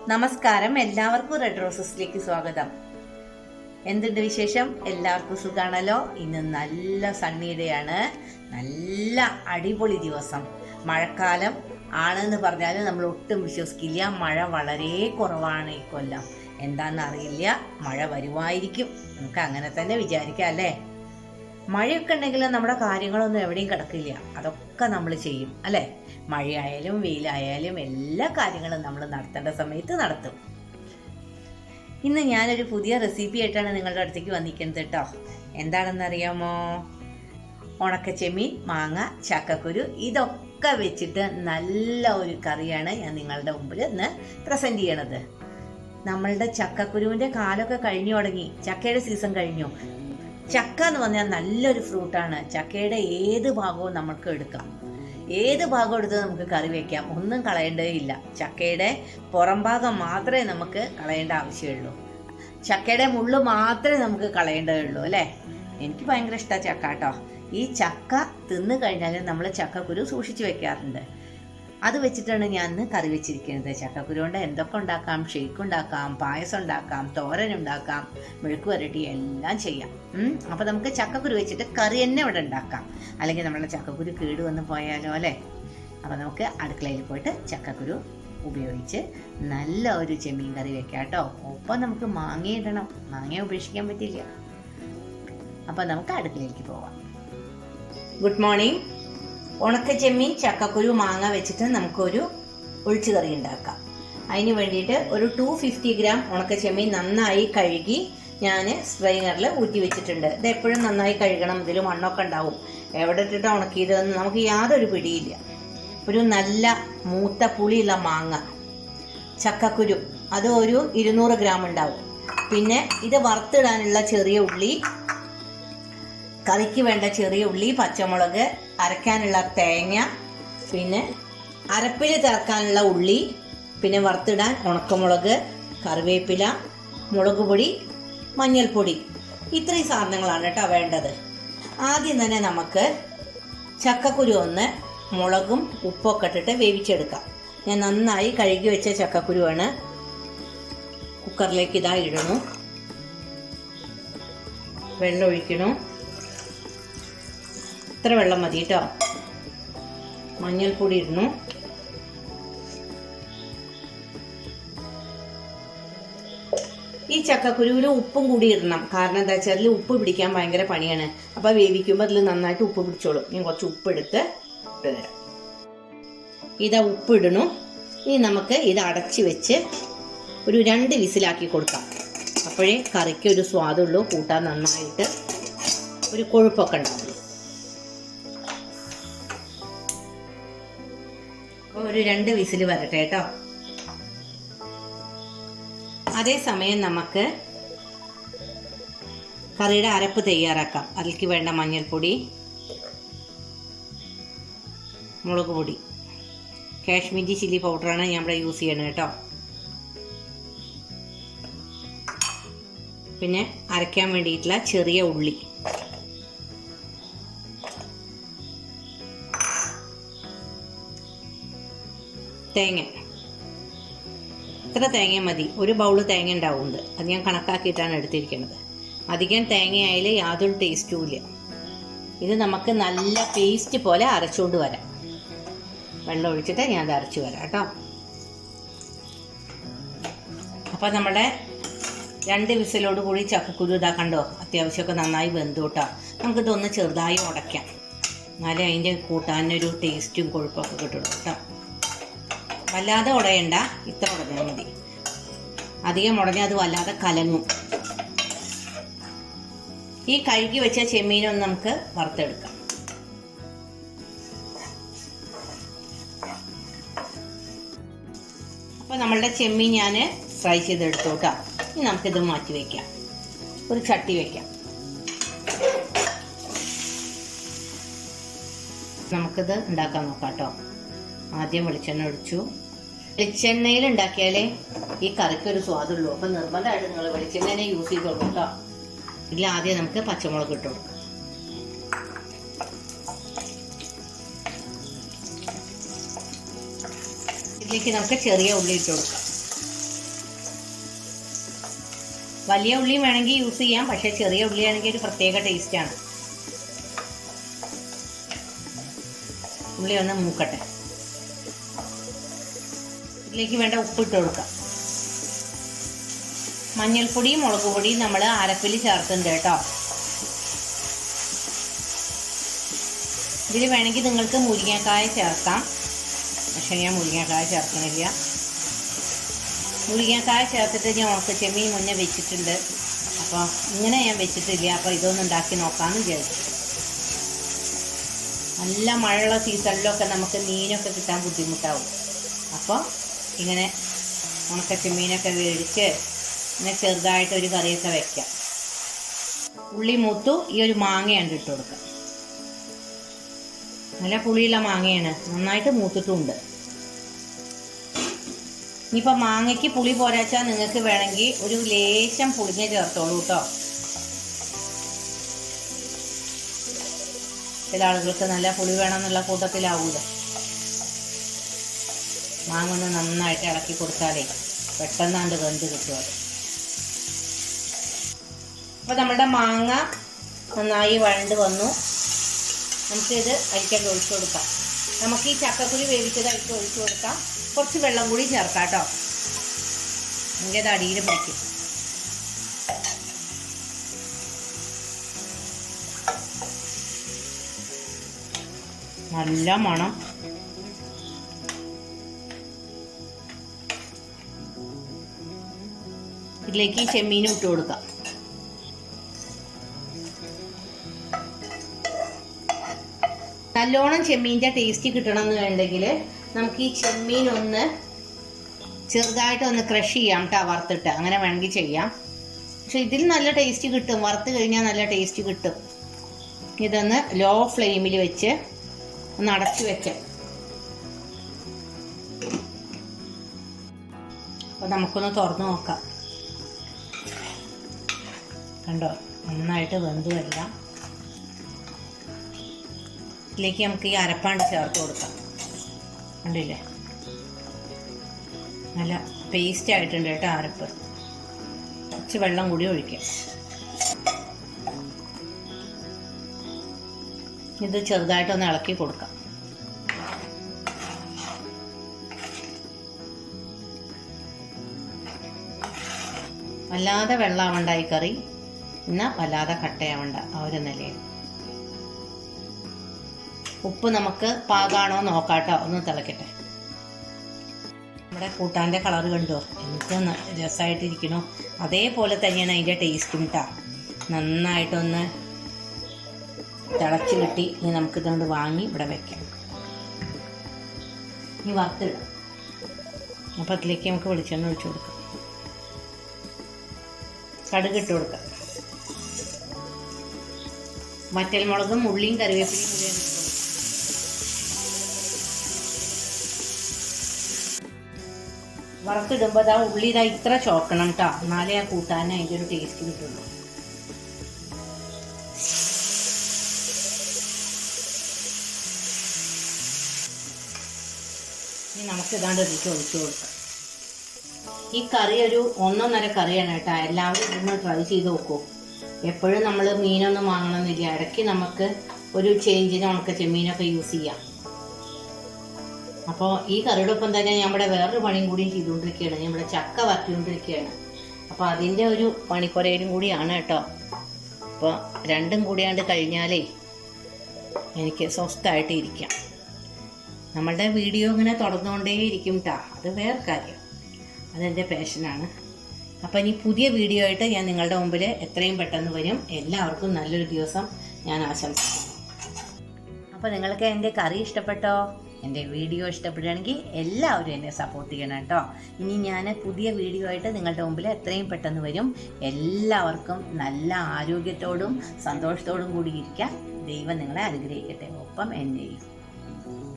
നമസ്കാരം, എല്ലാവർക്കും റെഡ് റോസസിലേക്ക് സ്വാഗതം. എന്തുണ്ട് വിശേഷം? എല്ലാവർക്കും സുഖാണല്ലോ. ഇന്ന് നല്ല സണ്ണി ഡേ ആണ്. നല്ല അടിപൊളി ദിവസം. മഴക്കാലം ആണെന്ന് പറഞ്ഞാലും നമ്മൾ ഒട്ടും വിശ്വസിക്കില്ല. മഴ വളരെ കുറവാണ് ഈ കൊല്ലം. എന്താണെന്ന് അറിയില്ല, മഴ വരുമായിരിക്കും. നമുക്ക് അങ്ങനെ തന്നെ വിചാരിക്കാം അല്ലേ. മഴയൊക്കെ ഉണ്ടെങ്കിലും നമ്മുടെ കാര്യങ്ങളൊന്നും എവിടെയും കിടക്കില്ല. അതൊക്കെ നമ്മൾ ചെയ്യും അല്ലേ. മഴയായാലും വെയിലായാലും എല്ലാ കാര്യങ്ങളും നമ്മൾ നടത്തേണ്ട സമയത്ത് നടത്തും. ഇന്ന് ഞാനൊരു പുതിയ റെസിപ്പി ആയിട്ടാണ് നിങ്ങളുടെ അടുത്തേക്ക് വന്നിരിക്കുന്നത് കേട്ടോ. എന്താണെന്നറിയാമോ? ഉണക്കച്ചെമ്മീൻ, മാങ്ങ, ചക്കക്കുരു ഇതൊക്കെ വെച്ചിട്ട് നല്ല ഒരു കറിയാണ് ഞാൻ നിങ്ങളുടെ മുമ്പിൽ ഇന്ന് പ്രസൻറ്റ് ചെയ്യണത്. നമ്മളുടെ ചക്കക്കുരുവിൻ്റെ കാലമൊക്കെ കഴിഞ്ഞു തുടങ്ങി. ചക്കയുടെ സീസൺ കഴിഞ്ഞു. ചക്ക എന്ന് പറഞ്ഞാൽ നല്ലൊരു ഫ്രൂട്ടാണ്. ചക്കയുടെ ഏത് ഭാഗവും നമുക്ക് എടുക്കാം. ഏത് ഭാഗം എടുത്ത് നമുക്ക് കറി വയ്ക്കാം. ഒന്നും കളയേണ്ടതില്ല. ചക്കയുടെ പുറം ഭാഗം മാത്രമേ നമുക്ക് കളയേണ്ട ആവശ്യമുള്ളൂ. ചക്കയുടെ മുള്ള് മാത്രമേ നമുക്ക് കളയേണ്ടതുള്ളൂ അല്ലേ. എനിക്ക് ഭയങ്കര ഇഷ്ടമാണ് ചക്ക കേട്ടോ. ഈ ചക്ക തിന്നു കഴിഞ്ഞാൽ നമ്മൾ ചക്കക്കുരു സൂക്ഷിച്ച് വെക്കാറുണ്ട്. അത് വെച്ചിട്ടാണ് ഞാൻ ഇന്ന് കറി വെച്ചിരിക്കുന്നത്. ചക്കക്കുരു കൊണ്ട് എന്തൊക്കെ ഉണ്ടാക്കാം. ഷെയ്ക്ക് ഉണ്ടാക്കാം, പായസം ഉണ്ടാക്കാം, തോരൻ ഉണ്ടാക്കാം, മെഴുക്ക് വരട്ടി എല്ലാം ചെയ്യാം. അപ്പോൾ നമുക്ക് ചക്കക്കുരു വെച്ചിട്ട് കറി തന്നെ ഇവിടെ ഉണ്ടാക്കാം. അല്ലെങ്കിൽ നമ്മളുടെ ചക്കക്കുരു കേട് വന്ന് പോയാലോ അല്ലേ. അപ്പോൾ നമുക്ക് അടുക്കളയിൽ പോയിട്ട് ചക്കക്കുരു ഉപയോഗിച്ച് നല്ല ഒരു ചെമ്മീൻ കറി വെക്കാം കേട്ടോ. ഒപ്പം നമുക്ക് മാങ്ങ ഇടണം. മാങ്ങ ഉപേക്ഷിക്കാൻ പറ്റില്ല. അപ്പോൾ നമുക്ക് അടുക്കളയിലേക്ക് പോവാം. Good morning. ഉണക്കച്ചെമ്മീൻ, ചക്കക്കുരു, മാങ്ങ വെച്ചിട്ട് നമുക്കൊരു ഒഴിച്ചു കറി ഉണ്ടാക്കാം. അതിന് വേണ്ടിയിട്ട് ഒരു 250 ഗ്രാം ഉണക്കച്ചെമ്മീൻ നന്നായി കഴുകി ഞാൻ സ്ട്രെയിനറിൽ ഊറ്റി വെച്ചിട്ടുണ്ട്. ഇത് എപ്പോഴും നന്നായി കഴുകണം. ഇതിൽ മണ്ണൊക്കെ ഉണ്ടാവും. എവിടെ ഇട്ടിട്ട് ഉണക്കിയതെന്ന് നമുക്ക് യാതൊരു പിടിയില്ല. ഒരു നല്ല മൂത്ത പുളിയുള്ള മാങ്ങ, ചക്കക്കുരു അത് ഒരു 200 ഗ്രാം ഉണ്ടാവും. പിന്നെ ഇത് വറുത്തിടാനുള്ള ചെറിയ ഉള്ളി, കറിക്ക് വേണ്ട ചെറിയ ഉള്ളി, പച്ചമുളക്, അരയ്ക്കാനുള്ള തേങ്ങ, പിന്നെ അരപ്പിൽ ചേർക്കാനുള്ള ഉള്ളി, പിന്നെ വറുത്തിടാൻ ഉണക്കമുളക്, കറിവേപ്പില, മുളക് പൊടി, മഞ്ഞൾപ്പൊടി. ഇത്രയും സാധനങ്ങളാണ് കേട്ടോ വേണ്ടത്. ആദ്യം തന്നെ നമുക്ക് ചക്കക്കുരു ഒന്ന് മുളകും ഉപ്പൊക്കെ ഇട്ടിട്ട് വേവിച്ചെടുക്കാം. ഞാൻ നന്നായി കഴുകി വെച്ച ചക്കക്കുരുവാണ്. കുക്കറിലേക്ക് ഇതാ ഇടണു. വെള്ളം ഒഴിക്കണു. ഇത്ര വെള്ളം മതി കേട്ടോ. മഞ്ഞൾപ്പൊടി ഇടണു. ഈ ചക്കക്കുരുവിൽ ഉപ്പും കൂടി ഇടണം. കാരണം എന്താ വെച്ചാൽ ഉപ്പ് പിടിക്കാൻ ഭയങ്കര പണിയാണ്. അപ്പോൾ വേവിക്കുമ്പോൾ അതിൽ നന്നായിട്ട് ഉപ്പ് പിടിച്ചോളും. ഞാൻ കുറച്ച് ഉപ്പെടുത്ത് ഇട്ട് തരാം. ഇതാ ഉപ്പ് ഇടണു. ഇനി നമുക്ക് ഇത് അടച്ച് വെച്ച് ഒരു 2 വിസിലാക്കി കൊടുക്കാം. അപ്പോഴേ കറിക്ക് ഒരു സ്വാദുള്ളൂ. കൂട്ടാൻ നന്നായിട്ട് ഒരു കൊഴുപ്പൊക്കെ ഉണ്ടാവും. ഒരു 2 വിസിൽ വരട്ടെ കേട്ടോ. അതേസമയം നമുക്ക് കറിയുടെ അരപ്പ് തയ്യാറാക്കാം. അതിലേക്ക് വേണ്ട മഞ്ഞൾപ്പൊടി, മുളക് പൊടി, കാശ്മീരി ചില്ലി പൗഡറാണ് ഞാൻ ഇവിടെ യൂസ് ചെയ്യണത് കേട്ടോ. പിന്നെ അരയ്ക്കാൻ വേണ്ടിയിട്ടുള്ള ചെറിയ ഉള്ളി, തേങ്ങ. ഇത്ര തേങ്ങ മതി. ഒരു ബൗള് തേങ്ങ ഉണ്ടാവുന്നത്. അത് ഞാൻ കണക്കാക്കിയിട്ടാണ് എടുത്തിരിക്കുന്നത്. അധികം തേങ്ങയായാലും യാതൊരു ടേസ്റ്റും ഇല്ല. ഇത് നമുക്ക് നല്ല പേസ്റ്റ് പോലെ അരച്ചുകൊണ്ട് വരാം. വെള്ളം ഒഴിച്ചിട്ട് ഞാൻ അത് അരച്ചു വരാം കേട്ടോ. അപ്പോൾ നമ്മുടെ 2 വിസിലോട് കൂടി ചക്കക്കുരു ഇതാ കണ്ടോ, അത്യാവശ്യമൊക്കെ നന്നായി വെന്തു കേട്ടോ. നമുക്കിതൊന്ന് ചെറുതായി ഉടയ്ക്കാം. എന്നാലേ അതിൻ്റെ കൂട്ടാനൊരു ടേസ്റ്റും കൊഴുപ്പൊക്കെ കിട്ടുള്ളൂ കേട്ടോ. വല്ലാതെ ഉടയണ്ട, ഇത്ര ഉടഞ്ഞാൽ മതി. അധികം ഉടഞ്ഞാൽ അത് വല്ലാതെ കലങ്ങും. ഈ കഴുകി വെച്ച ചെമ്മീനൊന്ന് നമുക്ക് വറുത്തെടുക്കാം. അപ്പോൾ നമ്മളുടെ ചെമ്മീൻ ഞാൻ ഫ്രൈ ചെയ്തെടുത്തു കേട്ടോ. ഇനി നമുക്കിത് മാറ്റി വയ്ക്കാം. ഒരു ചട്ടി വയ്ക്കാം. നമുക്കിത് ഉണ്ടാക്കാൻ നോക്കാം കേട്ടോ. ആദ്യം വെളിച്ചെണ്ണ ഒഴിച്ചു. വെളിച്ചെണ്ണയിൽ ഉണ്ടാക്കിയാലേ ഈ കറിക്കൊരു സ്വാദുള്ളൂ. അപ്പം നിർബന്ധമായിട്ട് നിങ്ങൾ വെളിച്ചെണ്ണ യൂസ് ചെയ്തോളൂ കേട്ടോ. ഇതിൽ ആദ്യം നമുക്ക് പച്ചമുളക് ഇട്ടു കൊടുക്കാം. ഇതിലേക്ക് നമുക്ക് ചെറിയ ഉള്ളി ഇട്ട് കൊടുക്കാം. വലിയ ഉള്ളി വേണമെങ്കിൽ യൂസ് ചെയ്യാം, പക്ഷേ ചെറിയ ഉള്ളിയാണെങ്കിൽ ഒരു പ്രത്യേക ടേസ്റ്റാണ്. ഉള്ളി ഒന്ന് മൂക്കട്ടെ. ഇതിലേക്ക് വേണ്ട ഉപ്പിട്ട് കൊടുക്കാം. മഞ്ഞൾപ്പൊടിയും മുളക് പൊടിയും നമ്മൾ അരപ്പിൽ ചേർക്കുന്നുണ്ട് കേട്ടോ. ഇതിൽ വേണമെങ്കിൽ നിങ്ങൾക്ക് മുരിങ്ങക്കായ ചേർക്കാം, പക്ഷെ ഞാൻ മുരിങ്ങക്കായ ചേർക്കണില്ല. മുരിങ്ങക്കായ ചേർത്തിട്ട് ഞാൻ ചെമ്മീൻ മുന്നേ വെച്ചിട്ടുണ്ട്, അപ്പോൾ ഇങ്ങനെ ഞാൻ വെച്ചിട്ടില്ല. അപ്പോൾ ഇതൊന്നും ഉണ്ടാക്കി നോക്കാമെന്ന് വിചാരിച്ചു. നല്ല മഴയുള്ള സീസണിലൊക്കെ നമുക്ക് മീനൊക്കെ കിട്ടാൻ ബുദ്ധിമുട്ടാവും. അപ്പോൾ ഇങ്ങനെ ഉണക്ക ചെമ്മീനൊക്കെ മേടിച്ച് ഇങ്ങനെ ചെറുതായിട്ടൊരു കറിയൊക്കെ വയ്ക്കാം. ഉള്ളി മൂത്തു. ഈ ഒരു മാങ്ങയാണ് ഇട്ട് കൊടുക്കാം. നല്ല പുളിയുള്ള മാങ്ങയാണ്, നന്നായിട്ട് മൂത്തിട്ടുമുണ്ട്. ഇനിയിപ്പോൾ മാങ്ങയ്ക്ക് പുളി പോരാച്ചാൽ നിങ്ങൾക്ക് വേണമെങ്കിൽ ഒരു ലേശം പുളിങ്ങ ചേർത്തോളൂ കേട്ടോ. ചില ആളുകൾക്ക് നല്ല പുളി വേണമെന്നുള്ള കൂട്ടത്തിലാവൂലോ. മാങ്ങ ഒന്ന് നന്നായിട്ട് ഇളക്കി കൊടുത്താലേ പെട്ടെന്നാണ്ട് വെന്ത് കിട്ടും അത്. അപ്പോൾ നമ്മുടെ മാങ്ങ നന്നായി വഴണ്ട് വന്നു. നമുക്കിത് അരിക്കൊക്കെ ഒഴിച്ചു കൊടുക്കാം. നമുക്ക് ഈ ചക്കക്കുരു വേവിച്ചത് അരിക്ക് ഒഴിച്ചു കൊടുക്കാം. കുറച്ച് വെള്ളം കൂടി ചേർക്കാം കേട്ടോ, എനിക്കത് അടിയിൽ പിടിക്കും. നല്ല മണം. ഇതിലേക്ക് ചെമ്മീനും ഇട്ട് കൊടുക്കാം. നല്ലോണം ചെമ്മീൻ്റെ ടേസ്റ്റ് കിട്ടണം എന്നുണ്ടെങ്കിൽ നമുക്ക് ഈ ചെമ്മീൻ ഒന്ന് ചെറുതായിട്ടൊന്ന് ക്രഷ് ചെയ്യാം കേട്ടോ, വറുത്തിട്ട്. അങ്ങനെ വേണമെങ്കിൽ ചെയ്യാം, പക്ഷെ ഇതിൽ നല്ല ടേസ്റ്റ് കിട്ടും. വറുത്ത് കഴിഞ്ഞാൽ നല്ല ടേസ്റ്റ് കിട്ടും. ഇതൊന്ന് ലോ ഫ്ലെയിമിൽ വെച്ച് ഒന്ന് അടച്ചു വെക്കാം. അപ്പോൾ നമുക്കൊന്ന് തുറന്ന് നോക്കാം. കണ്ടോ, നന്നായിട്ട് വെന്തു എല്ലാം. ഇതിലേക്ക് നമുക്ക് ഈ അരപ്പാണ്ട് ചേർത്ത് കൊടുക്കാം. കണ്ടില്ലേ, നല്ല പേസ്റ്റ് ആയിട്ടുണ്ട് കേട്ടോ അരപ്പ്. കുറച്ച് വെള്ളം കൂടി ഒഴിക്കാം. ഇത് ചെറുതായിട്ടൊന്ന് ഇളക്കി കൊടുക്കാം. വല്ലാതെ വെള്ളമാവണ്ട ഈ കറി, എന്നാൽ വല്ലാതെ കട്ടയാവണ്ട. ആ ഒരു നിലയിൽ ഉപ്പ് നമുക്ക് പാകാണോ നോക്കാട്ടോ. ഒന്ന് തിളക്കട്ടെ. നമ്മുടെ കൂട്ടാൻ്റെ കളർ കണ്ടോ, എന്ത് രസമായിട്ടിരിക്കണോ. അതേപോലെ തന്നെയാണ് അതിൻ്റെ ടേസ്റ്റും കേട്ടോ. നന്നായിട്ടൊന്ന് തിളച്ച് കിട്ടി. ഇനി നമുക്കിതുകൊണ്ട് വാങ്ങി ഇവിടെ വയ്ക്കാം. ഇനി വറുത്തിടാം. അപ്പോൾ അതിലേക്ക് നമുക്ക് വെളിച്ചെണ്ണ ഒഴിച്ചു കൊടുക്കാം. കടുക് ഇട്ട് കൊടുക്കാം. വറ്റൽമുളകും ഉള്ളിയും കറിവേപ്പിലയും കൂടി ഇട്ട് കൊടുക്കാം. വറുത്തിടുമ്പോൾ അതാ ഉള്ളി ഇതാ ഇത്ര ചോക്കണം കേട്ടോ, എന്നാലേ ആ കൂട്ടാൻ അതിൻ്റെ ഒരു ടേസ്റ്റ് കിട്ടുള്ളൂ. ഇനി നമുക്ക് ഇതാണ്ട് ഇതിലേക്ക് ഒഴിച്ചു കൊടുക്കാം. ഈ കറി ഒരു 1.5 കറിയാണ് കേട്ടോ. എല്ലാവരും ഇതൊന്ന് ട്രൈ ചെയ്ത് നോക്കൂ. എപ്പോഴും നമ്മൾ മീനൊന്നും വാങ്ങണമെന്നില്ല, ഇടയ്ക്ക് നമുക്ക് ഒരു ചേഞ്ചിന് ഉണക്ക ചെമ്മീനൊക്കെ യൂസ് ചെയ്യാം. അപ്പോൾ ഈ കറിയുടെ ഒപ്പം തന്നെ നമ്മുടെ വേറൊരു പണിയും കൂടിയും ചെയ്തുകൊണ്ടിരിക്കുകയാണ്. നമ്മുടെ ചക്ക വറുത്തുകൊണ്ടിരിക്കുകയാണ്. അപ്പോൾ അതിൻ്റെ ഒരു പണിക്കുറയിലും കൂടിയാണ് കേട്ടോ. അപ്പോൾ രണ്ടും കൂടിയാണ്ട് കഴിഞ്ഞാലേ എനിക്ക് സ്വസ്ഥമായിട്ട് ഇരിക്കാം. നമ്മളുടെ വീഡിയോ ഇങ്ങനെ തുടർന്നുകൊണ്ടേ ഇരിക്കും കേട്ടോ, അത് വേറെ കാര്യം. അതെൻ്റെ പാഷനാണ്. അപ്പോൾ ഇനി പുതിയ വീഡിയോ ആയിട്ട് ഞാൻ നിങ്ങളുടെ മുമ്പിൽ എത്രയും പെട്ടെന്ന് വരും. എല്ലാവർക്കും നല്ലൊരു ദിവസം ഞാൻ ആശംസിക്കുന്നു. അപ്പോൾ നിങ്ങൾക്ക് എൻ്റെ കറി ഇഷ്ടപ്പെട്ടോ? എൻ്റെ വീഡിയോ ഇഷ്ടപ്പെടുകയാണെങ്കിൽ എല്ലാവരും എന്നെ സപ്പോർട്ട് ചെയ്യണം കേട്ടോ. ഇനി ഞാൻ പുതിയ വീഡിയോ ആയിട്ട് നിങ്ങളുടെ മുമ്പിൽ എത്രയും പെട്ടെന്ന് വരും. എല്ലാവർക്കും നല്ല ആരോഗ്യത്തോടും സന്തോഷത്തോടും കൂടി ഇരിക്കാം. ദൈവം നിങ്ങളെ അനുഗ്രഹിക്കട്ടെ, ഒപ്പം എന്നെയും.